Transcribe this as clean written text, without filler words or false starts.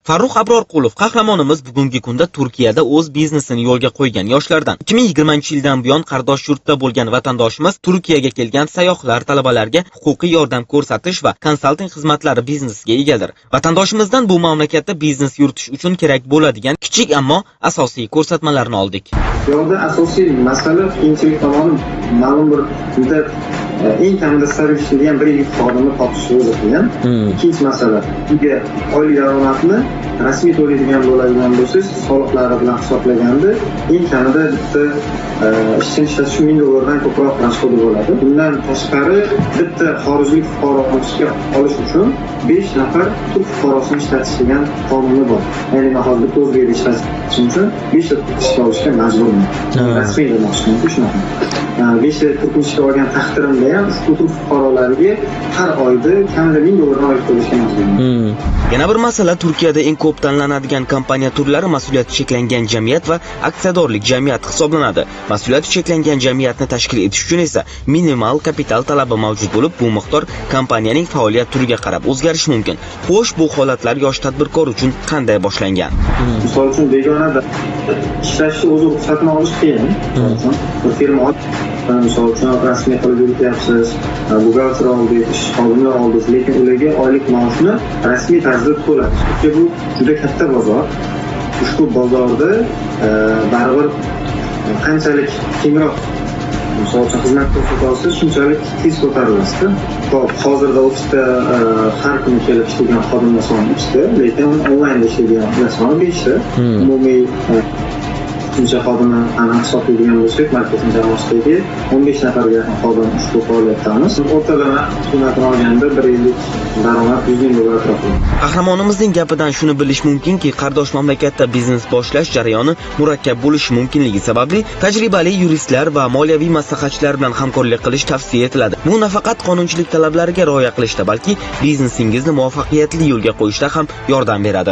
Farruh Abrorqulov qahramonimiz bugungi kunda Turkiyada o'z biznesini yo'lga qo'ygan yoshlardan. 2020-yildan buyon qardosh yurtda bo'lgan vatandoshimiz Turkiyaga kelgan sayyohlar, talabalarga huquqiy yordam ko'rsatish va konsalting xizmatlari biznesiga egadir. Vatandoshimizdan bu mamlakatda biznes yuritish uchun kerak bo'ladigan kichik ammo asosiy ko'rsatmalarni oldik. Yo'lda asosiy masala qiyinchilik tomoni ma'lum bir muddat eng kamida staj ishlaydigan bir yil xodimni topish bo'lgan. Ikkinchi masala, unga oylik daromadni rasmiy to'laydigan bo'ladigan bo'lsangiz, soliqlari bilan hisoblaganda eng kamida bitta ishchini ishlatish $1000 ko'proq rasxodi bo'ladi. Bundan tashqari bitta xorijlik fuqaroni olish uchun 5 nafar turk fuqarosini ishlatish degan qonuni bor. Ya'ni hozir bitta o'zbekni ishlatish uchun 5 ta ishga olishga majburman. Rasmiy demoqchiman shunaqa. 5 ta turk ishga olgan taqdirimda ham ushbu turk fuqarolariga har oyda kamida $1000 oylik to'lashga majburman. Yana bir masala, Turkiyada eng ko'p tanlanadigan kompaniya turlari mas'uliyati cheklangan jamiyat va aksiyadorlik jamiyati hisoblanadi. Mas'uliyati cheklangan jamiyatni tashkil etish uchun esa minimal kapital talabi mavjud bo'lib, bu miqdor kompaniyaning faoliyat turiga qarab o'zgarishi mumkin. Xo'sh, bu holatlar yosh tadbirkor uchun qanday boshlangan? Misol uchun begonada ishlashni o'zi ruxsatini olish qiyin. Bir firma misol uchun rasmiy qilib yurityapsiz, buxgalter oldik, ish xodimlar oldik, lekin ularga oylik maoshni rasmiy tarzda to'ladi. Chunki bu juda katta bozor. Ushbu bozorda baribir qanchalik kengroq misol uchun xizmat ko'rsata olsangiz, shunchalik tez ko'tarilasiz. Hozirda ofisda har kuni kelib ishlaydigan xodimlar soni 2 ta, lekin onlaynda ishlaydigan soni 5 ta. Umumiy shuncha xodimni aniq hisoblaydigan bo'lsak, marketing jamoasidagi 15 nafarga yaqin xodim ushbu faoliyatdamiz. O'rtalama qiymatini olganda 1 yillik daromad $100,000 atrofida. Qahramonimizning gapidan shuni bilish mumkinki, qardosh mamlakatda biznes boshlash jarayoni murakkab bo'lishi mumkinligi sababli tajribali yuristlar va moliyaviy maslahatchilar bilan hamkorlik qilish tavsiya etiladi. Bu nafaqat qonunchilik talablariga rioya qilishda, balki biznesingizni muvaffaqiyatli yo'lga qo'yishda ham yordam beradi.